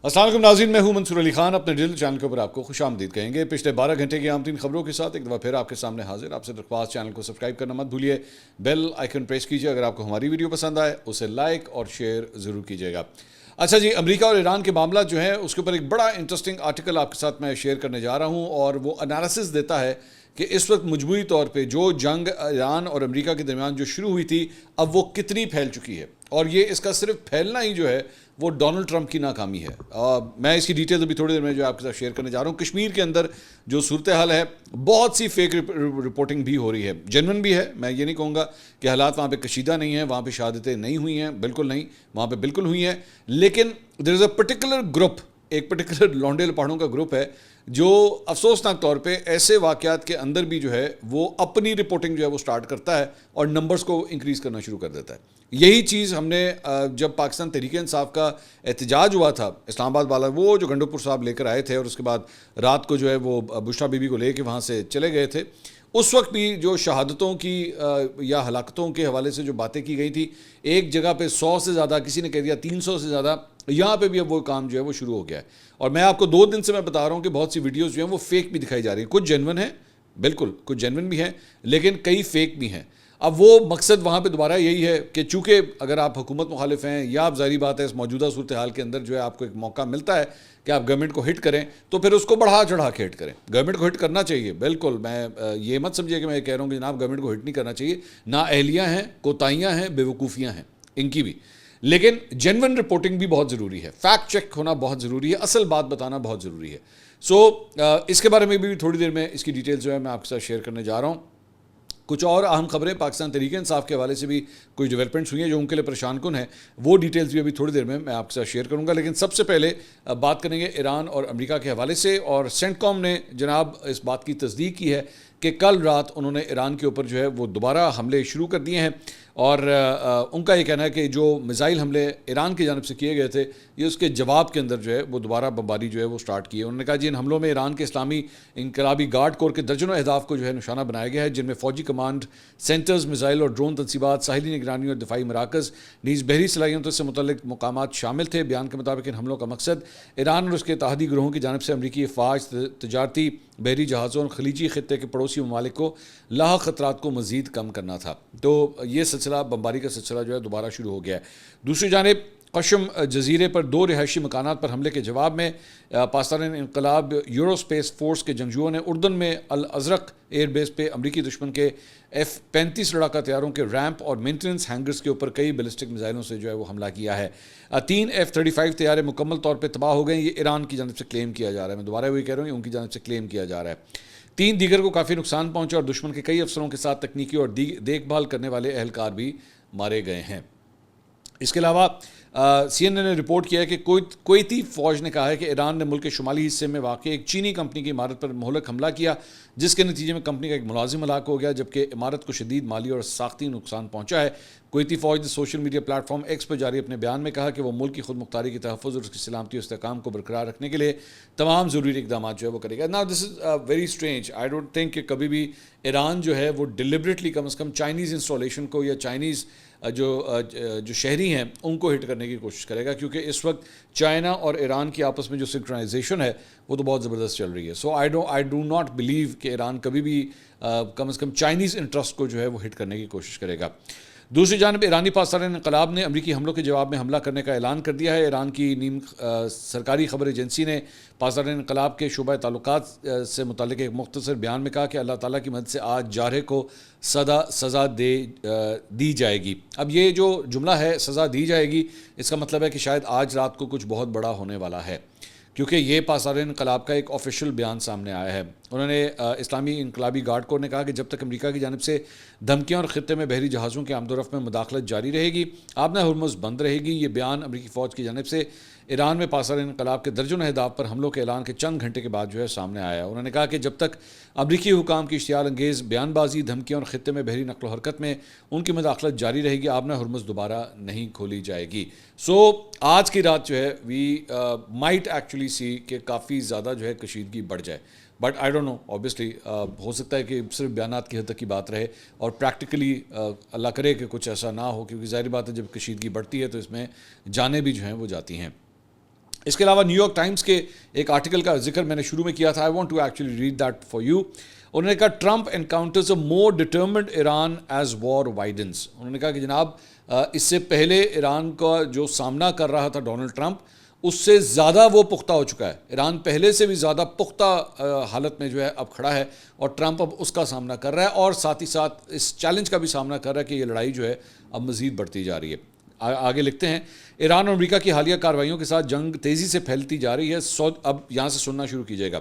السلام علیکم ناظرین، میں ہوں منصور علی خان، اپنے ڈیجیٹل چینل کے اوپر آپ کو خوش آمدید کہیں گے۔ پچھلے 12 گھنٹے کی عام ترین خبروں کے ساتھ ایک دفعہ پھر آپ کے سامنے حاضر۔ آپ سے درخواست، چینل کو سبسکرائب کرنا مت بھولیے، بیل آئیکن پریس کیجیے۔ اگر آپ کو ہماری ویڈیو پسند آئے اسے لائک اور شیئر ضرور کیجیے گا۔ اچھا جی، امریکہ اور ایران کے معاملات جو ہیں اس کے اوپر ایک بڑا انٹرسٹنگ آرٹیکل آپ کے ساتھ میں شیئر کرنے جا رہا ہوں، اور وہ انالیسس دیتا ہے کہ اس وقت مجموعی طور پہ جو جنگ ایران اور امریکہ کے درمیان جو شروع ہوئی تھی اب وہ کتنی پھیل چکی ہے، اور یہ اس کا صرف پھیلنا ہی جو ہے وہ ڈونلڈ ٹرمپ کی ناکامی ہے۔ میں اس کی ڈیٹیلز ابھی تھوڑی دیر میں جو آپ کے ساتھ شیئر کرنے جا رہا ہوں۔ کشمیر کے اندر جو صورتحال ہے، بہت سی فیک رپورٹنگ بھی ہو رہی ہے، جنون بھی ہے۔ میں یہ نہیں کہوں گا کہ حالات وہاں پہ کشیدہ نہیں ہیں، وہاں پہ شہادتیں نہیں ہوئی ہیں، بالکل نہیں، وہاں پہ بالکل ہوئی ہیں، لیکن دیر از اے پرٹیکولر گروپ، ایک پرٹیکولر لونڈے لپاڑوں کا گروپ ہے جو افسوسناک طور پہ ایسے واقعات کے اندر بھی جو ہے وہ اپنی رپورٹنگ جو ہے وہ سٹارٹ کرتا ہے اور نمبرز کو انکریز کرنا شروع کر دیتا ہے۔ یہی چیز ہم نے جب پاکستان تحریک انصاف کا احتجاج ہوا تھا اسلام آباد والا، وہ جو گنڈوپور صاحب لے کر آئے تھے اور اس کے بعد رات کو جو ہے وہ بشرا بی بی کو لے کے وہاں سے چلے گئے تھے، اس وقت بھی جو شہادتوں کی یا ہلاکتوں کے حوالے سے جو باتیں کی گئی تھی، ایک جگہ پہ 100 سے زیادہ، کسی نے کہہ دیا 300 سے زیادہ، یہاں پہ بھی اب وہ کام جو ہے وہ شروع ہو گیا ہے۔ اور میں آپ کو 2 دن سے میں بتا رہا ہوں کہ بہت سی ویڈیوز جو ہیں وہ فیک بھی دکھائی جا رہی ہیں، کچھ جینون ہیں، بالکل کچھ جینون بھی ہیں، لیکن کئی فیک بھی ہیں۔ اب وہ مقصد وہاں پہ دوبارہ یہی ہے کہ چونکہ اگر آپ حکومت مخالف ہیں یا آپ ظاہری بات ہے اس موجودہ صورتحال کے اندر جو ہے آپ کو ایک موقع ملتا ہے کہ آپ گورنمنٹ کو ہٹ کریں، تو پھر اس کو بڑھا چڑھا کے ہٹ کریں۔ گورنمنٹ کو ہٹ کرنا چاہیے، بالکل، میں یہ مت سمجھیے کہ میں کہہ رہا ہوں کہ جناب گورنمنٹ کو ہٹ نہیں کرنا چاہیے، نا اہلیاں ہیں، کوتاہیاں ہیں، بے وقوفیاں ہیں ان کی بھی، لیکن جینون رپورٹنگ بھی بہت ضروری ہے، فیکٹ چیک ہونا بہت ضروری ہے، اصل بات بتانا بہت ضروری ہے۔ اس کے بارے میں بھی تھوڑی دیر میں اس کی ڈیٹیلز جو ہے میں آپ کے ساتھ شیئر کرنے جا رہا ہوں۔ کچھ اور اہم خبریں پاکستان تحریک انصاف کے حوالے سے بھی کچھ ڈیولپمنٹس ہوئی ہیں جو ان کے لیے پریشان کن ہیں، وہ ڈیٹیلز بھی ابھی تھوڑی دیر میں آپ کے ساتھ شیئر کروں گا، لیکن سب سے پہلے بات کریں گے ایران اور امریکہ کے حوالے سے۔ اور سینٹ کام نے جناب اس بات کی تصدیق کی ہے کہ کل رات انہوں نے ایران کے اوپر جو ہے وہ دوبارہ حملے شروع کر دیے ہیں، اور ان کا یہ کہنا ہے کہ جو میزائل حملے ایران کی جانب سے کیے گئے تھے، یہ اس کے جواب کے اندر جو ہے وہ دوبارہ بمباری جو ہے وہ سٹارٹ کی ہے۔ انہوں نے کہا جی ان حملوں میں ایران کے اسلامی انقلابی گارڈ کور کے درجنوں اہداف کو جو ہے نشانہ بنایا گیا ہے، جن میں فوجی کمانڈ سینٹرز، میزائل اور ڈرون تنصیبات، ساحلی نگرانی اور دفاعی مراکز، نیز بحری صلاحیتوں سے متعلق مقامات شامل تھے۔ بیان کے مطابق ان حملوں کا مقصد ایران اور اس کے اتحادی گروہوں کی جانب سے امریکی افواج، تجارتی بحری جہازوں اور خلیجی خطے کے پڑوسی ممالک کو لاحق خطرات کو مزید کم کرنا تھا۔ تو یہ سلسلہ بمباری کا سلسلہ جو ہے دوبارہ شروع ہو گیا ہے۔ دوسری جانب قشم جزیرے پر 2 رہائشی مکانات پر حملے کے جواب میں پاکستان انقلاب یورو اسپیس فورس کے جنگجوؤں نے اردن میں الازرق ایئر بیس پہ امریکی دشمن کے F-35 لڑاکا طیاروں کے ریمپ اور مینٹیننس ہینگرز کے اوپر کئی بیلسٹک میزائلوں سے جو ہے وہ حملہ کیا ہے۔ 3 F-35 طیارے مکمل طور پہ تباہ ہو گئے ہیں، یہ ایران کی جانب سے کلیم کیا جا رہا ہے، میں دوبارہ وہی کہہ رہا ہوں، ان کی جانب سے کلیم کیا جا رہا ہے۔ 3 دیگر کو کافی نقصان پہنچا اور دشمن کے کئی افسروں کے ساتھ تکنیکی اور دیکھ بھال کرنے والے اہلکار بھی مارے گئے ہیں۔ اس کے علاوہ سی این این نے رپورٹ کیا ہے کہ کویتی فوج نے کہا ہے کہ ایران نے ملک کے شمالی حصے میں واقع ایک چینی کمپنی کی عمارت پر مہلک حملہ کیا، جس کے نتیجے میں کمپنی کا ایک ملازم ہلاک ہو گیا، جبکہ عمارت کو شدید مالی اور ساختی نقصان پہنچا ہے۔ کویتی فوج نے social media platform X پر جاری اپنے بیان میں کہا کہ وہ ملک کی خود مختاری کی تحفظ اور اس کی سلامتی و استحکام کو برقرار رکھنے کے لیے تمام ضروری اقدامات جو ہے وہ کرے گا۔ Now this is very strange, I don't think کہ کبھی بھی ایران جو ہے وہ ڈیلیبریٹلی کم از کم چائنیز انسٹالیشن کو یا چائنیز جو شہری ہیں ان کو ہٹ کرنے کی کوشش کرے گا، کیونکہ اس وقت چائنا اور ایران کی آپس میں جو سنکرونائزیشن ہے وہ تو بہت زبردست چل رہی ہے۔ سو آئی ڈو ناٹ بلیو کہ ایران کبھی بھی کم از کم چائنیز انٹرسٹ کو جو ہے وہ ہٹ کرنے کی کوشش کرے گا۔ دوسری جانب ایرانی پاسدار انقلاب نے امریکی حملوں کے جواب میں حملہ کرنے کا اعلان کر دیا ہے۔ ایران کی نیم سرکاری خبر ایجنسی نے پاسدار انقلاب کے شعبہ تعلقات سے متعلق ایک مختصر بیان میں کہا کہ اللہ تعالیٰ کی مدد سے آج جارحے کو سزا دی جائے گی۔ اب یہ جو جملہ ہے سزا دی جائے گی، اس کا مطلب ہے کہ شاید آج رات کو کچھ بہت بڑا ہونے والا ہے، کیونکہ یہ پاسدار انقلاب کا ایک آفیشیل بیان سامنے آیا ہے۔ انہوں نے اسلامی انقلابی گارڈ کور نے کہا کہ جب تک امریکہ کی جانب سے دھمکیاں اور خطے میں بحری جہازوں کے آمد و رفت میں مداخلت جاری رہے گی، آبِ ہرمز بند رہے گی۔ یہ بیان امریکی فوج کی جانب سے ایران میں پاسدار انقلاب کے درجنوں اہداف پر حملوں کے اعلان کے چند گھنٹے کے بعد جو ہے سامنے آیا۔ انہوں نے کہا کہ جب تک امریکی حکام کی اشتعال انگیز بیان بازی، دھمکیاں اور خطے میں بحری نقل و حرکت میں ان کی مداخلت جاری رہے گی، آبِ ہرمز دوبارہ نہیں کھولی جائے گی۔ آج کی رات جو ہے وی مائٹ ایکچولی سی کہ کافی زیادہ جو ہے کشیدگی بڑھ جائے، but I don't know, obviously ہو سکتا ہے کہ صرف بیانات کی حد تک کی بات رہے اور پریکٹیکلی اللہ کرے کہ کچھ ایسا نہ ہو، کیونکہ ظاہری بات ہے جب کشیدگی بڑھتی ہے تو اس میں جانیں بھی جو ہیں وہ جاتی ہیں۔ اس کے علاوہ نیو یارک ٹائمز کے ایک آرٹیکل کا ذکر میں نے شروع میں کیا تھا. I want to actually read that for you. انہوں نے کہا Trump encounters a more determined Iran as war widens. انہوں نے کہا کہ جناب اس سے پہلے ایران کا جو سامنا کر رہا تھا ڈونلڈ ٹرمپ اس سے زیادہ وہ پختہ ہو چکا ہے. ایران پہلے سے بھی زیادہ پختہ حالت میں جو ہے اب کھڑا ہے اور ٹرمپ اب اس کا سامنا کر رہا ہے اور ساتھ ہی ساتھ اس چیلنج کا بھی سامنا کر رہا ہے کہ یہ لڑائی جو ہے اب مزید بڑھتی جا رہی ہے. آگے لکھتے ہیں ایران اور امریکہ کی حالیہ کارروائیوں کے ساتھ جنگ تیزی سے پھیلتی جا رہی ہے. اب یہاں سے سننا شروع کیجیے گا.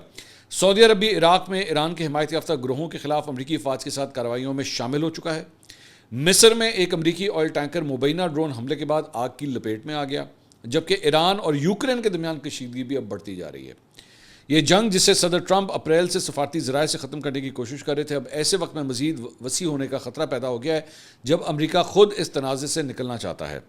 سعودی عرب بھی عراق میں ایران کے حمایت یافتہ گروہوں کے خلاف امریکی افواج کے ساتھ کارروائیوں میں شامل ہو چکا ہے. مصر میں ایک امریکی آئل ٹینکر مبینہ ڈرون حملے کے بعد آگ کی لپیٹ میں آ گیا، جبکہ ایران اور یوکرین کے درمیان کشیدگی بھی اب بڑھتی جا رہی ہے. یہ جنگ جسے صدر ٹرمپ اپریل سے سفارتی ذرائع سے ختم کرنے کی کوشش کر رہے تھے، اب ایسے وقت میں مزید وسیع ہونے کا خطرہ پیدا ہو گیا ہے جب امریکہ خود اس تنازع سے نکلنا چاہتا ہے.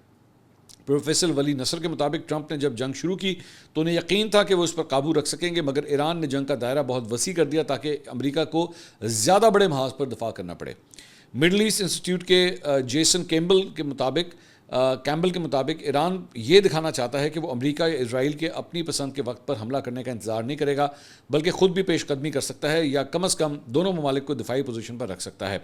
پروفیسر ولی نصر کے مطابق ٹرمپ نے جب جنگ شروع کی تو انہیں یقین تھا کہ وہ اس پر قابو رکھ سکیں گے، مگر ایران نے جنگ کا دائرہ بہت وسیع کر دیا تاکہ امریکہ کو زیادہ بڑے محاذ پر دفاع کرنا پڑے. مڈل ایسٹ انسٹیٹیوٹ کے جیسن کیمبل کے مطابق ایران یہ دکھانا چاہتا ہے کہ وہ امریکہ یا اسرائیل کے اپنی پسند کے وقت پر حملہ کرنے کا انتظار نہیں کرے گا، بلکہ خود بھی پیش قدمی کر سکتا ہے یا کم از کم دونوں ممالک کو دفاعی پوزیشن پر رکھ سکتا ہے.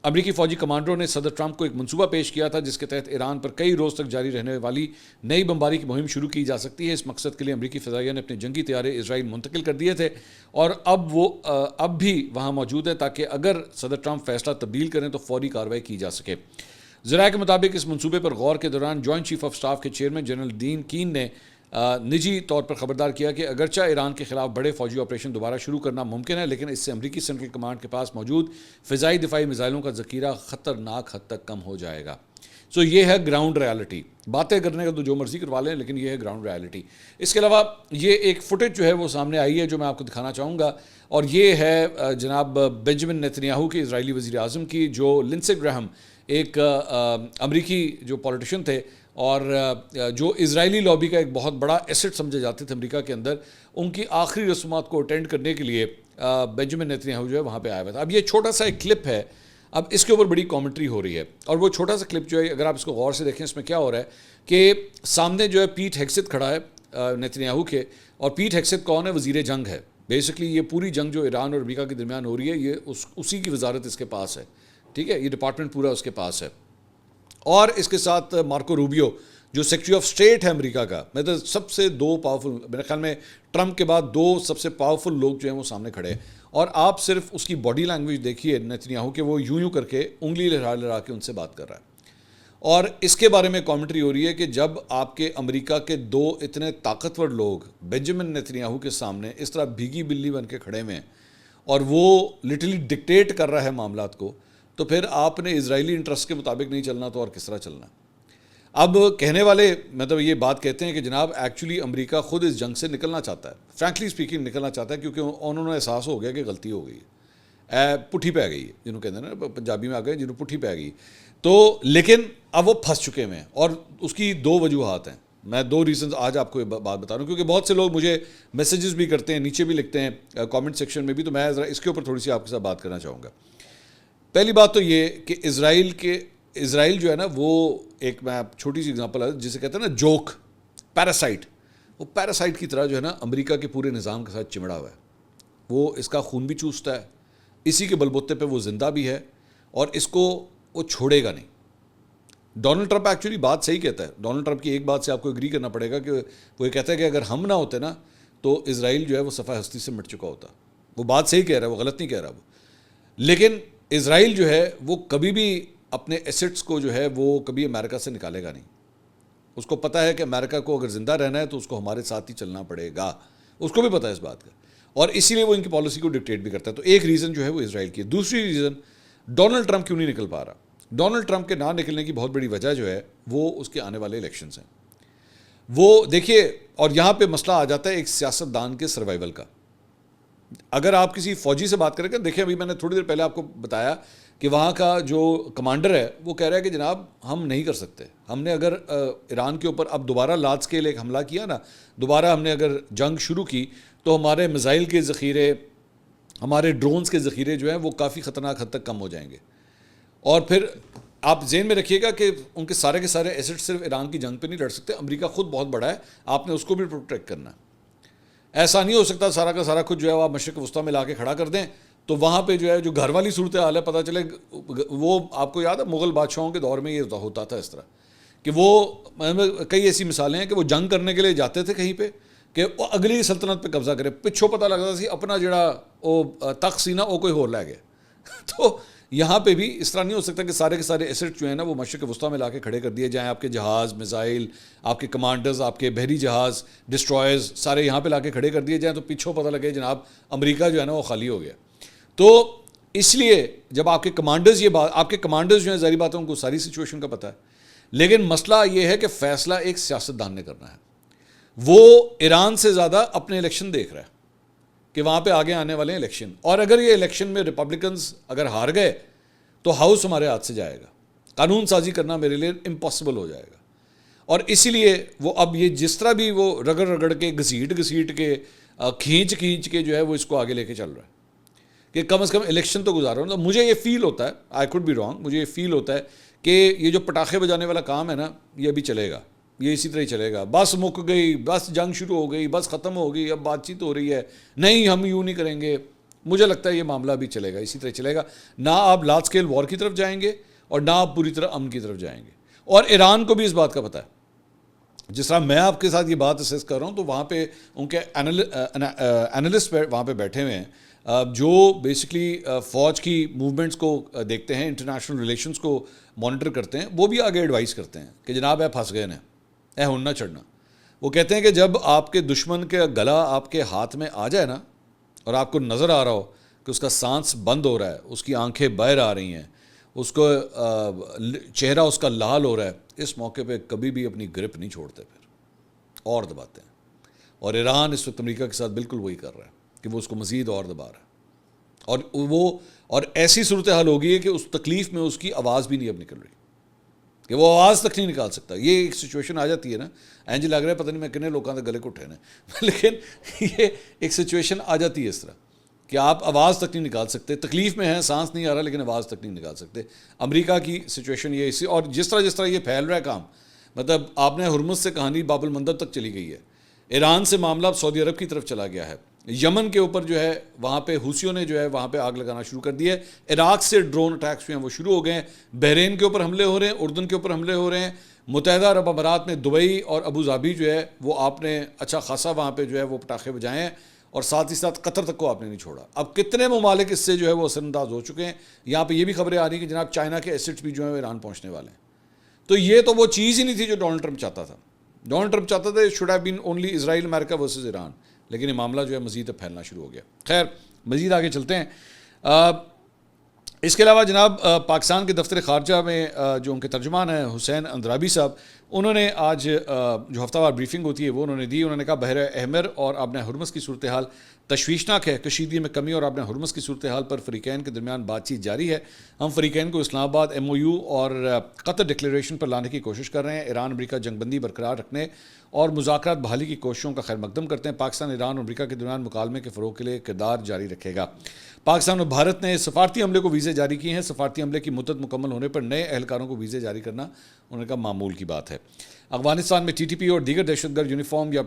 امریکی فوجی کمانڈروں نے صدر ٹرمپ کو ایک منصوبہ پیش کیا تھا جس کے تحت ایران پر کئی روز تک جاری رہنے والی نئی بمباری کی مہم شروع کی جا سکتی ہے. اس مقصد کے لیے امریکی فضائیہ نے اپنے جنگی طیارے اسرائیل منتقل کر دیے تھے اور اب بھی وہاں موجود ہیں تاکہ اگر صدر ٹرمپ فیصلہ تبدیل کریں تو فوری کارروائی کی جا سکے. ذرائع کے مطابق اس منصوبے پر غور کے دوران جوائنٹ چیف آف سٹاف کے چیئرمین جنرل ڈین کین نے نجی طور پر خبردار کیا کہ اگرچہ ایران کے خلاف بڑے فوجی آپریشن دوبارہ شروع کرنا ممکن ہے، لیکن اس سے امریکی سینٹرل کمانڈ کے پاس موجود فضائی دفاعی میزائلوں کا ذخیرہ خطرناک حد تک کم ہو جائے گا. یہ ہے گراؤنڈ ریالٹی. باتیں کرنے کا تو جو مرضی کروا لیں، لیکن یہ ہے گراؤنڈ ریالٹی. اس کے علاوہ یہ ایک فوٹیج جو ہے وہ سامنے آئی ہے جو میں آپ کو دکھانا چاہوں گا، اور یہ ہے جناب بنجمن نیتنیاہو کے اسرائیلی وزیر اعظم کی، جو لنسے گراہم ایک امریکی جو پولیٹیشین تھے اور جو اسرائیلی لابی کا ایک بہت بڑا ایسٹ سمجھے جاتے تھے امریکہ کے اندر، ان کی آخری رسومات کو اٹینڈ کرنے کے لیے بنجمن نیتنیاہو جو ہے وہاں پہ آیا ہوا تھا. اب یہ چھوٹا سا ایک کلپ ہے، اب اس کے اوپر بڑی کامنٹری ہو رہی ہے، اور وہ چھوٹا سا کلپ جو ہے اگر آپ اس کو غور سے دیکھیں اس میں کیا ہو رہا ہے کہ سامنے جو ہے پیٹ ہیگسیت کھڑا ہے نیتنیاہو کے، اور پیٹ ہیگسیت کون ہے؟ وزیر جنگ ہے. بیسکلی یہ پوری جنگ جو ایران اور امریکہ کے درمیان ہو رہی ہے یہ اسی کی وزارت اس کے پاس ہے، ٹھیک ہے، یہ ڈپارٹمنٹ پورا اس کے پاس ہے. اور اس کے ساتھ مارکو روبیو جو سیکرٹری آف اسٹیٹ ہے امریکہ کا، مطلب سب سے دو پاورفل، میرے خیال میں ٹرمپ کے بعد دو سب سے پاورفل لوگ جو ہیں وہ سامنے کھڑے ہیں. اور آپ صرف اس کی باڈی لینگویج دیکھیے نیتنیاہو کہ وہ یوں کر کے انگلی لہرا کے ان سے بات کر رہا ہے. اور اس کے بارے میں کامنٹری ہو رہی ہے کہ جب آپ کے امریکہ کے دو اتنے طاقتور لوگ بنجمن نیتنیاہو کے سامنے اس طرح بھیگی بلی بن کے کھڑے ہوئے ہیں اور وہ لٹرلی ڈکٹیٹ کر رہا ہے معاملات کو، تو پھر آپ نے اسرائیلی انٹرسٹ کے مطابق نہیں چلنا تو اور کس طرح چلنا. اب کہنے والے مطلب یہ بات کہتے ہیں کہ جناب ایکچولی امریکہ خود اس جنگ سے نکلنا چاہتا ہے، فرینکلی اسپیکنگ نکلنا چاہتا ہے، کیونکہ انہوں نے احساس ہو گیا کہ غلطی ہو گئی ہے، پٹھی پہ گئی ہے، جنہوں کہتے ہیں نا پنجابی میں آ گئے جنہوں پٹھی پہ گئی. تو لیکن اب وہ پھنس چکے ہیں، اور اس کی دو وجوہات ہیں. میں دو ریزنز آج آپ کو یہ بات بتا رہا ہوں کیونکہ بہت سے لوگ مجھے میسیجز بھی کرتے ہیں، نیچے بھی لکھتے ہیں کامنٹ سیکشن میں بھی، تو میں ذرا اس کے اوپر تھوڑی سی آپ کے ساتھ بات کرنا چاہوں گا. پہلی بات تو یہ کہ اسرائیل جو ہے نا وہ ایک، میں چھوٹی سی اگزامپل ہے جسے کہتے ہیں نا جوک، پیراسائٹ، وہ پیراسائٹ کی طرح جو ہے نا امریکہ کے پورے نظام کے ساتھ چمڑا ہوا ہے. وہ اس کا خون بھی چوستا ہے، اسی کے بلبوتے پہ وہ زندہ بھی ہے، اور اس کو وہ چھوڑے گا نہیں. ڈونلڈ ٹرمپ ایکچولی بات صحیح کہتا ہے. ڈونلڈ ٹرمپ کی ایک بات سے آپ کو ایگری کرنا پڑے گا کہ وہ یہ کہتا ہے کہ اگر ہم نہ ہوتے نا تو اسرائیل جو ہے وہ صفحہ ہستی سے مٹ چکا ہوتا. وہ بات صحیح کہہ رہا ہے، وہ غلط نہیں کہہ رہا وہ. لیکن اسرائیل جو ہے وہ کبھی بھی اپنے ایسٹس کو جو ہے وہ کبھی امریکہ سے نکالے گا نہیں. اس کو پتہ ہے کہ امریکہ کو اگر زندہ رہنا ہے تو اس کو ہمارے ساتھ ہی چلنا پڑے گا، اس کو بھی پتہ ہے اس بات کا، اور اسی لیے وہ ان کی پالیسی کو ڈکٹیٹ بھی کرتا ہے. تو ایک ریزن جو ہے وہ اسرائیل کی ہے. دوسری ریزن ڈونلڈ ٹرمپ کیوں نہیں نکل پا رہا. ڈونلڈ ٹرمپ کے نہ نکلنے کی بہت بڑی وجہ جو ہے وہ اس کے آنے والے الیکشنز ہیں. وہ دیکھیے، اور یہاں پہ مسئلہ آ جاتا ہے ایک سیاست دان کے سروائیول کا. اگر آپ کسی فوجی سے بات کریں گے، دیکھیں ابھی میں نے تھوڑی دیر پہلے آپ کو بتایا کہ وہاں کا جو کمانڈر ہے وہ کہہ رہا ہے کہ جناب ہم نہیں کر سکتے. ہم نے اگر ایران کے اوپر اب دوبارہ لارج اسکیل ایک حملہ کیا نا، دوبارہ ہم نے اگر جنگ شروع کی تو ہمارے میزائل کے ذخیرے، ہمارے ڈرونز کے ذخیرے جو ہیں وہ کافی خطرناک حد تک کم ہو جائیں گے. اور پھر آپ ذہن میں رکھیے گا کہ ان کے سارے ایسٹ صرف ایران کی جنگ پہ نہیں لڑ سکتے. امریکہ خود بہت بڑا ہے, آپ نے اس کو بھی پروٹیکٹ کرنا ہے. ایسا نہیں ہو سکتا سارا کا سارا خود جو ہے وہ آپ مشرق وسطیٰ میں لا کے کھڑا کر دیں تو وہاں پہ جو ہے جو گھر والی صورتحال ہے پتہ چلے. وہ آپ کو یاد ہے مغل بادشاہوں کے دور میں یہ ہوتا تھا اس طرح کہ وہ کئی ایسی مثالیں ہیں کہ وہ جنگ کرنے کے لیے جاتے تھے کہیں پہ کہ وہ اگلی سلطنت پہ قبضہ کرے, پچھوں پتہ لگتا سی اپنا جڑا وہ تخت سی نا وہ کوئی اور لے گیا. تو یہاں پہ بھی اس طرح نہیں ہو سکتا کہ سارے کے سارے ایسٹ جو ہیں نا وہ مشرق وسطیٰ میں لا کے کھڑے کر دیے جائیں. آپ کے جہاز, میزائل, آپ کے کمانڈرز, آپ کے بحری جہاز, ڈسٹرائرز سارے یہاں پہ لا کے کھڑے کر دیے جائیں تو پیچھوں پتہ لگے جناب امریکہ جو ہے نا وہ خالی ہو گیا. تو اس لیے جب آپ کے کمانڈرز یہ بات, آپ کے کمانڈرز جو ہیں ظاہری بات ہے ان کو ساری سچویشن کا پتہ ہے, لیکن مسئلہ یہ ہے کہ فیصلہ ایک سیاستدان نے کرنا ہے. وہ ایران سے زیادہ اپنے الیکشن دیکھ رہا ہے کہ وہاں پہ آگے آنے والے ہیں الیکشن, اور اگر یہ الیکشن میں ریپبلکنز اگر ہار گئے تو ہاؤس ہمارے ہاتھ سے جائے گا, قانون سازی کرنا میرے لیے امپاسبل ہو جائے گا. اور اسی لیے وہ اب یہ جس طرح بھی وہ رگڑ کے گھسیٹ کے کھینچ کے جو ہے وہ اس کو آگے لے کے چل رہا ہے کہ کم از کم الیکشن تو گزارا. تو مجھے یہ فیل ہوتا ہے, آئی کوڈ بی رانگ, مجھے یہ فیل ہوتا ہے کہ یہ جو پٹاخے بجانے والا کام ہے نا یہ ابھی چلے گا, یہ اسی طرح ہی چلے گا. بس مک گئی, بس جنگ شروع ہو گئی, بس ختم ہو گئی, اب بات چیت ہو رہی ہے, نہیں ہم یوں نہیں کریں گے. مجھے لگتا ہے یہ معاملہ بھی چلے گا, اسی طرح چلے گا. نہ آپ لارج اسکیل وار کی طرف جائیں گے اور نہ آپ پوری طرح امن کی طرف جائیں گے. اور ایران کو بھی اس بات کا پتہ ہے. جس طرح میں آپ کے ساتھ یہ بات اسیس کر رہا ہوں تو وہاں پہ ان کے اینالسٹ وہاں پہ بیٹھے ہوئے ہیں جو بیسکلی فوج کی موومنٹس کو دیکھتے ہیں, انٹرنیشنل ریلیشنز کو مانیٹر کرتے ہیں. وہ بھی آگے ایڈوائز کرتے ہیں کہ جناب اے پھنس گئے نا, اے ہن نہ چڑھنا. وہ کہتے ہیں کہ جب آپ کے دشمن کا گلا آپ کے ہاتھ میں آ جائے نا اور آپ کو نظر آ رہا ہو کہ اس کا سانس بند ہو رہا ہے, اس کی آنکھیں باہر آ رہی ہیں, اس کو چہرہ اس کا لال ہو رہا ہے, اس موقع پہ کبھی بھی اپنی گرپ نہیں چھوڑتے, پھر اور دباتے ہیں. اور ایران اس وقت امریکہ کے ساتھ بالکل وہی کر رہا ہے کہ وہ اس کو مزید اور دبا رہا ہے. اور ایسی صورتحال ہوگی ہے کہ اس تکلیف میں اس کی آواز بھی نہیں اب نکل رہی کہ وہ آواز تک نہیں نکال سکتا. یہ ایک سچویشن آ جاتی ہے نا, اینج لگ رہا ہے پتہ نہیں میں کتنے لوگوں کے گلے گھٹے نے, لیکن یہ ایک سچویشن آ جاتی ہے اس طرح کہ آپ آواز تک نہیں نکال سکتے, تکلیف میں ہیں, سانس نہیں آ رہا لیکن آواز تک نہیں نکال سکتے. امریکہ کی سچویشن یہ اسی, اور جس طرح یہ پھیل رہا ہے کام, مطلب آپ نے ہرمز سے کہانی باب المندب تک چلی گئی ہے, ایران سے معاملہ اب سعودی عرب کی طرف چلا گیا ہے, یمن کے اوپر جو ہے وہاں پہ حوثیوں نے جو ہے وہاں پہ آگ لگانا شروع کر دی ہے, عراق سے ڈرون اٹیکس جو ہیں وہ شروع ہو گئے ہیں, بحرین کے اوپر حملے ہو رہے ہیں, اردن کے اوپر حملے ہو رہے ہیں, متحدہ عرب امارات میں دبئی اور ابو ظبی جو ہے وہ آپ نے اچھا خاصا وہاں پہ جو ہے وہ پٹاخے بجائے ہیں, اور ساتھ ہی ساتھ قطر تک کو آپ نے نہیں چھوڑا. اب کتنے ممالک اس سے جو ہے وہ اثر انداز ہو چکے ہیں. یہاں پہ یہ بھی خبریں آ رہی ہیں کہ جناب چائنا کے ایسٹس بھی جو ہیں وہ ایران پہنچنے والے ہیں. تو یہ تو وہ چیز ہی نہیں تھی جو ڈونلڈ ٹرمپ چاہتا تھا. ڈونلڈ ٹرمپ چاہتا تھا should have been only Israel America versus Iran, لیکن یہ معاملہ جو ہے مزید پھیلنا شروع ہو گیا. خیر مزید آگے چلتے ہیں. اس کے علاوہ جناب پاکستان کے دفتر خارجہ میں جو ان کے ترجمان ہیں حسین اندرابی صاحب, انہوں نے آج جو ہفتہ وار بریفنگ ہوتی ہے وہ انہوں نے دی. انہوں نے کہا بحر احمر اور آبِ ہرمز کی صورتحال تشویشناک ہے, کشیدگی میں کمی اور آبِ ہرمز کی صورتحال پر فریقین کے درمیان بات چیت جاری ہے. ہم فریقین کو اسلام آباد MOU اور قطر ڈکلیریشن پر لانے کی کوشش کر رہے ہیں. ایران امریکہ جنگ بندی برقرار رکھنے اور مذاکرات بحالی کی کوششوں کا خیر مقدم کرتے ہیں. پاکستان ایران اور امریکہ کے درمیان مکالمے کے فروغ کے لیے کردار جاری رکھے گا. پاکستان اور بھارت نے سفارتی عملے کو ویزے جاری کیے ہیں. سفارتی عملے کی مدت مکمل ہونے پر نئے اہلکاروں کو ویزے جاری کرنا انہوں نے کہا معمول کی بات ہے. افغانستان میں TTP اور دیگر دہشت گرد یونیفارم یا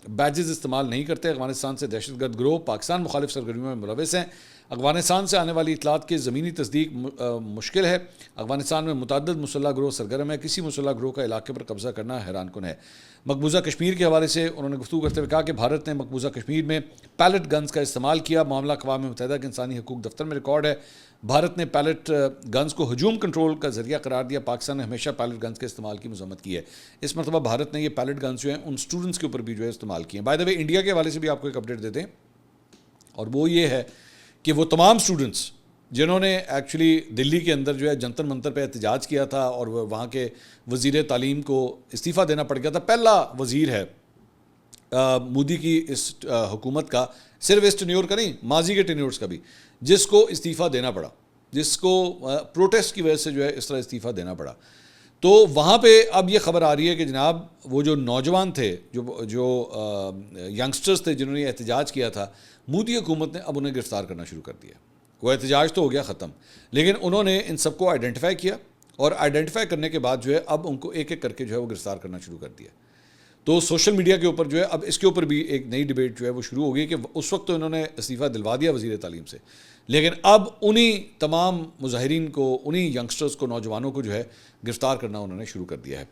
بیجز استعمال نہیں کرتے. افغانستان سے دہشت گرد گروہ پاکستان مخالف سرگرمیوں میں ملوث ہیں. افغانستان سے آنے والی اطلاعات کی زمینی تصدیق مشکل ہے. افغانستان میں متعدد مسلح گروہ سرگرم ہے. کسی مسلح گروہ کا علاقے پر قبضہ کرنا حیران کن ہے. مقبوضہ کشمیر کے حوالے سے انہوں نے گفتگو کرتے ہوئے کہا کہ بھارت نے مقبوضہ کشمیر میں پیلٹ گنز کا استعمال کیا. معاملہ اقوام متحدہ کے انسانی حقوق دفتر میں ریکارڈ ہے. بھارت نے پیلٹ گنز کو ہجوم کنٹرول کا ذریعہ قرار دیا. پاکستان نے ہمیشہ پیلٹ گنز کے استعمال کی مذمت کی ہے. اس مرتبہ بھارت نے یہ پیلٹ گنز جو ہیں ان اسٹوڈنٹس کے اوپر بھی جو ہے استعمال کیے ہیں. بائی دا وے انڈیا کے حوالے سے بھی آپ کو ایک اپڈیٹ دیتے ہیں, اور وہ یہ ہے کہ وہ تمام اسٹوڈنٹس جنہوں نے ایکچولی دلی کے اندر جو ہے جنتر منتر پہ احتجاج کیا تھا اور وہاں کے وزیر تعلیم کو استعفیٰ دینا پڑ گیا تھا, پہلا وزیر ہے مودی کی اس حکومت کا, صرف اس ٹینیور کا نہیں ماضی کے ٹینیورز کا بھی, جس کو استعفیٰ دینا پڑا, جس کو پروٹیسٹ کی وجہ سے جو ہے اس طرح استعفیٰ دینا پڑا. تو وہاں پہ اب یہ خبر آ رہی ہے کہ جناب وہ جو نوجوان تھے, جو ینگسٹرز تھے جنہوں نے احتجاج کیا تھا, مودی حکومت نے اب انہیں گرفتار کرنا شروع کر دیا. وہ احتجاج تو ہو گیا ختم, لیکن انہوں نے ان سب کو آئیڈینٹیفائی کیا اور آئیڈینٹیفائی کرنے کے بعد جو ہے اب ان کو ایک ایک کر کے جو ہے وہ گرفتار کرنا شروع کر دیا. تو سوشل میڈیا کے اوپر جو ہے اب اس کے اوپر بھی ایک نئی ڈیبیٹ جو ہے وہ شروع ہو گئی کہ اس وقت تو انہوں نے استعفیٰ دلوا دیا وزیر تعلیم سے, لیکن اب انہی تمام مظاہرین کو, انہی ینگسٹرز کو, نوجوانوں کو جو ہے گرفتار کرنا انہوں نے شروع کر دیا ہے.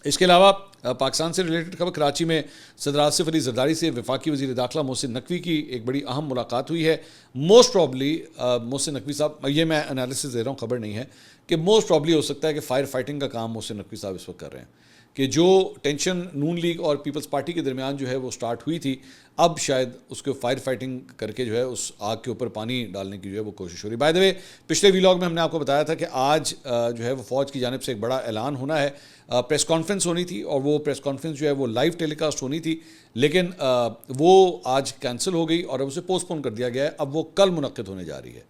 اس کے علاوہ پاکستان سے ریلیٹڈ خبر, کراچی میں صدر آصف علی زرداری سے وفاقی وزیر داخلہ محسن نقوی کی ایک بڑی اہم ملاقات ہوئی ہے. موسٹ پرابلی محسن نقوی صاحب, یہ میں انالیسس دے رہا ہوں, خبر نہیں ہے, کہ موسٹ پرابلی ہو سکتا ہے کہ فائر فائٹنگ کا کام محسن نقوی صاحب اس وقت کر رہے ہیں, کہ جو ٹینشن نون لیگ اور پیپلز پارٹی کے درمیان جو ہے وہ سٹارٹ ہوئی تھی, اب شاید اس کو فائر فائٹنگ کر کے جو ہے اس آگ کے اوپر پانی ڈالنے کی جو ہے وہ کوشش ہو رہی ہے. بائی دا وے, پچھلے ویلاگ میں ہم نے آپ کو بتایا تھا کہ آج جو ہے وہ فوج کی جانب سے ایک بڑا اعلان ہونا ہے. پریس کانفرنس ہونی تھی اور وہ پریس کانفرنس جو ہے وہ لائیو ٹیلی کاسٹ ہونی تھی, لیکن وہ آج کینسل ہو گئی اور اب اسے پوسٹ پون کر دیا گیا ہے. اب وہ کل منعقد ہونے جا رہی ہے.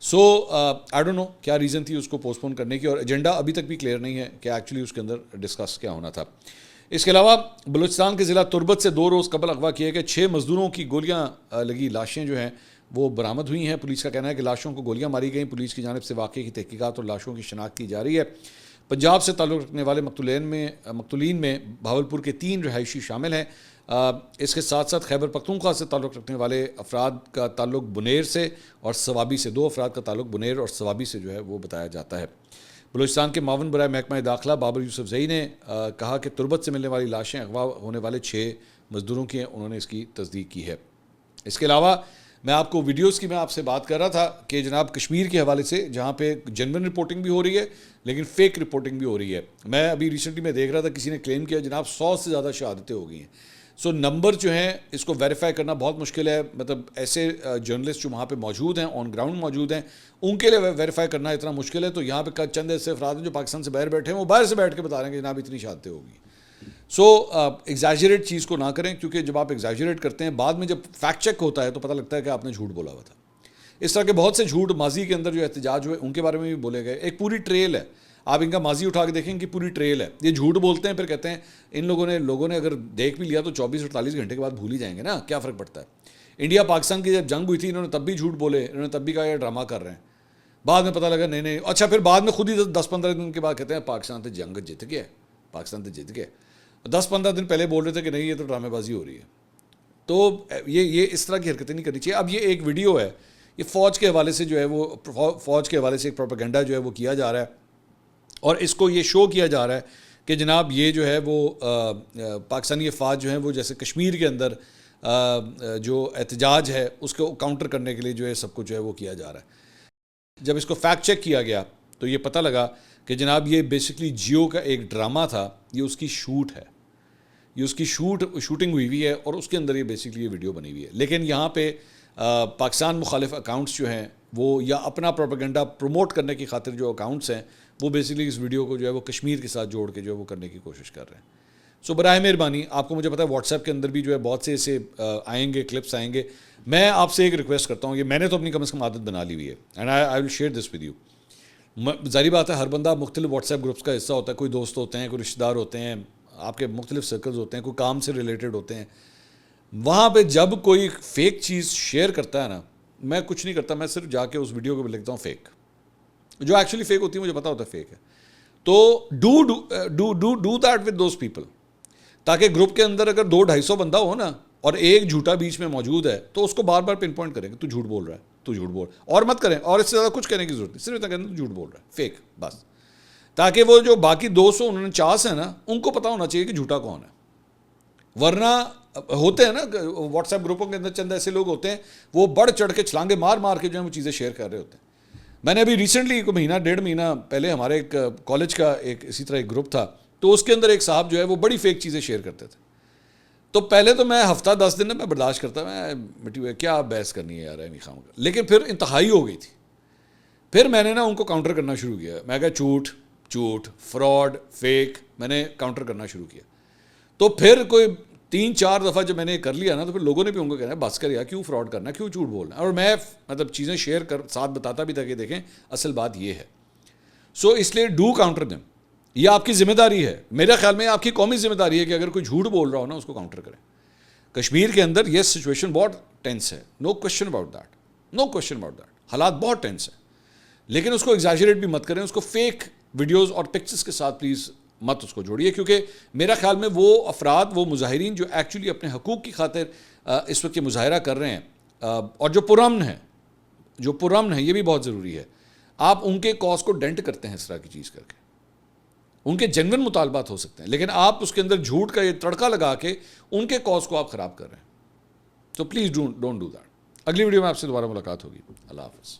سو آئی ڈونٹ نو کیا ریزن تھی اس کو پوسٹ پون کرنے کی, اور ایجنڈا ابھی تک بھی کلیئر نہیں ہے کہ ایکچولی اس کے اندر ڈسکس کیا ہونا تھا. اس کے علاوہ بلوچستان کے ضلع تربت سے 2 روز قبل اغوا کیے گئے 6 مزدوروں کی گولیاں لگی لاشیں جو ہیں وہ برآمد ہوئی ہیں. پولیس کا کہنا ہے کہ لاشوں کو گولیاں ماری گئیں. پولیس کی جانب سے واقعے کی تحقیقات اور لاشوں کی شناخت کی جا رہی ہے. پنجاب سے تعلق رکھنے والے مقتولین میں بھاولپور کے 3 رہائشی شامل ہیں. اس کے ساتھ ساتھ خیبر پختونخوا سے تعلق رکھنے والے افراد کا تعلق بنیر سے اور سوابی سے, 2 افراد کا تعلق بنیر اور سوابی سے جو ہے وہ بتایا جاتا ہے. بلوچستان کے معاون برائے محکمہ داخلہ بابر یوسف زئی نے کہا کہ تربت سے ملنے والی لاشیں اغوا ہونے والے 6 مزدوروں کی ہیں. انہوں نے اس کی تصدیق کی ہے. اس کے علاوہ میں آپ کو ویڈیوز کی میں آپ سے بات کر رہا تھا کہ جناب کشمیر کے حوالے سے جہاں پہ جنون رپورٹنگ بھی ہو رہی ہے لیکن فیک رپورٹنگ بھی ہو رئی ہے. میں ابھی ریسنٹلی میں دیکھ رہا تھا کسی نے کلیم کیا جناب 100 سے زیادہ شہادتیں ہو گئی ہیں. سو نمبر جو ہیں اس کو ویریفائی کرنا بہت مشکل ہے. مطلب ایسے جرنلسٹ جو وہاں پہ موجود ہیں, آن گراؤنڈ موجود ہیں, ان کے لیے ویریفائی کرنا اتنا مشکل ہے. تو یہاں پہ چند ایسے افراد ہیں جو پاکستان سے باہر بیٹھے ہیں, وہ باہر سے بیٹھ کے بتا رہے ہیں کہ جناب اتنی شہادتیں ہوگی. سو ایگزیجریٹ چیز کو نہ کریں, کیونکہ جب آپ ایگزیجریٹ کرتے ہیں بعد میں جب فیکٹ چیک ہوتا ہے تو پتہ لگتا ہے کہ آپ نے جھوٹ بولا ہوا تھا. اس طرح کے بہت سے جھوٹ ماضی کے اندر جو احتجاج ہوئے ان کے بارے میں بھی بولے گئے. ایک پوری ٹریل ہے, آپ ان کا ماضی اٹھا کے دیکھیں, ان کی پوری ٹریل ہے. یہ جھوٹ بولتے ہیں پھر کہتے ہیں ان لوگوں نے اگر دیکھ بھی لیا تو 24-48 گھنٹے کے بعد بھول ہی جائیں گے نا, کیا فرق پڑتا ہے. انڈیا پاکستان کی جب جنگ ہوئی تھی انہوں نے تب بھی جھوٹ بولے, انہوں نے تب بھی کہا یہ ڈرامہ کر رہے ہیں. بعد میں پتہ لگا نہیں. اچھا پھر بعد میں خود ہی 10-15 دن کے بعد کہتے ہیں پاکستان سے جنگ جیت گیا, پاکستان سے جیت گیا. 10-15 دن پہلے بول رہے تھے کہ نہیں یہ تو ڈرامے بازی ہو رہی ہے. تو یہ اس طرح کی حرکتیں نہیں کرنی چاہیے. اب یہ ایک ویڈیو ہے, یہ فوج کے حوالے سے جو ہے وہ فوج کے حوالے سے ایک پروپیگنڈا جو ہے وہ کیا جا رہا ہے, اور اس کو یہ شو کیا جا رہا ہے کہ جناب یہ جو ہے وہ پاکستانی افواج جو ہیں وہ جیسے کشمیر کے اندر جو احتجاج ہے اس کو کاؤنٹر کرنے کے لیے جو ہے سب کچھ جو ہے وہ کیا جا رہا ہے. جب اس کو فیکٹ چیک کیا گیا تو یہ پتہ لگا کہ جناب یہ بیسکلی جیو کا ایک ڈرامہ تھا, یہ اس کی شوٹ ہے, یہ اس کی شوٹنگ ہوئی ہے اور اس کے اندر یہ بیسکلی یہ ویڈیو بنی ہوئی ہے. لیکن یہاں پہ پاکستان مخالف اکاؤنٹس جو ہیں وہ یا اپنا پروپیگنڈا پروموٹ کرنے کی خاطر جو اکاؤنٹس ہیں وہ بیسکلی اس ویڈیو کو جو ہے وہ کشمیر کے ساتھ جوڑ کے جو ہے وہ کرنے کی کوشش کر رہے ہیں. سو براہ مہربانی, آپ کو مجھے پتا ہے واٹس ایپ کے اندر بھی جو ہے بہت سے ایسے آئیں گے کلپس آئیں گے. میں آپ سے ایک ریکویسٹ کرتا ہوں, یہ میں نے تو اپنی کم از کم عادت بنا لی ہوئی ہے, and I will share this with you. ظاہری بات ہے ہر بندہ مختلف واٹس ایپ گروپس کا حصہ ہوتا ہے. کوئی دوست ہوتے ہیں, کوئی رشتہ دار ہوتے ہیں, آپ کے مختلف سرکلز ہوتے ہیں, کوئی کام سے ریلیٹڈ ہوتے ہیں. وہاں پہ جب کوئی فیک چیز شیئر کرتا ہے نا, میں کچھ نہیں کرتا, میں صرف جا کے اس ویڈیو کو لکھتا ہوں فیک. جو ایکچولی فیک ہوتی ہے مجھے پتا ہوتا ہے فیک ہے. تو do that with those people, تاکہ گروپ کے اندر اگر 200-250 بندہ ہو نا اور ایک جھوٹا بیچ میں موجود ہے تو اس کو بار بار پن پوائنٹ کریں کہ تو جھوٹ بول رہا ہے, تو جھوٹ بول, اور مت کریں, اور اس سے زیادہ کچھ کرنے کی ضرورت نہیں, صرف اتنا کہنا تو جھوٹ بول رہا ہے فیک بس. تاکہ وہ جو باقی 249 ہیں نا ان کو پتہ ہونا چاہیے کہ جھوٹا کون ہے. ورنہ ہوتے ہیں نا واٹس ایپ گروپوں کے اندر چند ایسے لوگ ہوتے ہیں وہ بڑھ چڑھ کے چھلانگے مار مار کے جو ہیں وہ چیزیں شیئر کر رہے ہوتے ہیں. میں نے ابھی ریسنٹلی کوئی مہینہ 1.5 مہینہ پہلے ہمارے ایک کالج کا ایک اسی طرح ایک گروپ تھا, تو اس کے اندر ایک صاحب جو ہے وہ بڑی فیک چیزیں شیئر کرتے تھے. تو پہلے تو میں ہفتہ 10 دن میں برداشت کرتا, میں مٹی ہوئے کیا بحث کرنی ہے یار ہے خام کا. لیکن پھر انتہائی ہو گئی تھی, پھر میں نے نا ان کو کاؤنٹر کرنا شروع کیا. میں کہا جھوٹ فراڈ فیک, میں نے کاؤنٹر کرنا شروع کیا. تو پھر کوئی 3-4 دفعہ جب میں نے کر لیا نا تو پھر لوگوں نے بھی ان کو کہنا ہے بس کر یار, کیوں فراڈ کرنا, کیوں جھوٹ بولنا. اور میں مطلب چیزیں شیئر کر ساتھ بتاتا بھی تھا کہ دیکھیں اصل بات یہ ہے. سو اس لیے ڈو کاؤنٹر دیم, یہ آپ کی ذمہ داری ہے. میرے خیال میں آپ کی قومی ذمہ داری ہے کہ اگر کوئی جھوٹ بول رہا ہو نا اس کو کاؤنٹر کریں. کشمیر کے اندر یہ سچویشن بہت ٹینس ہے, نو کوشچن اباؤٹ دیٹ, حالات بہت ٹینس ہیں, لیکن اس کو ایگزیجریٹ بھی مت کریں, اس کو فیک ویڈیوز اور پکچرز کے ساتھ پلیز مت اس کو جوڑیے، کیونکہ میرا خیال میں وہ افراد، وہ مظاہرین جو ایکچولی اپنے حقوق کی خاطر اس وقت یہ مظاہرہ کر رہے ہیں اور جو پرامن ہیں، یہ بھی بہت ضروری ہے، آپ ان کے کاز کو ڈینٹ کرتے ہیں اس طرح کی چیز کر کے. ان کے جنون مطالبات ہو سکتے ہیں، لیکن آپ اس کے اندر جھوٹ کا یہ تڑکا لگا کے ان کے کاز کو آپ خراب کر رہے ہیں. تو پلیز ڈونٹ ڈو دیٹ. اگلی ویڈیو میں آپ سے دوبارہ ملاقات ہوگی. اللہ حافظ.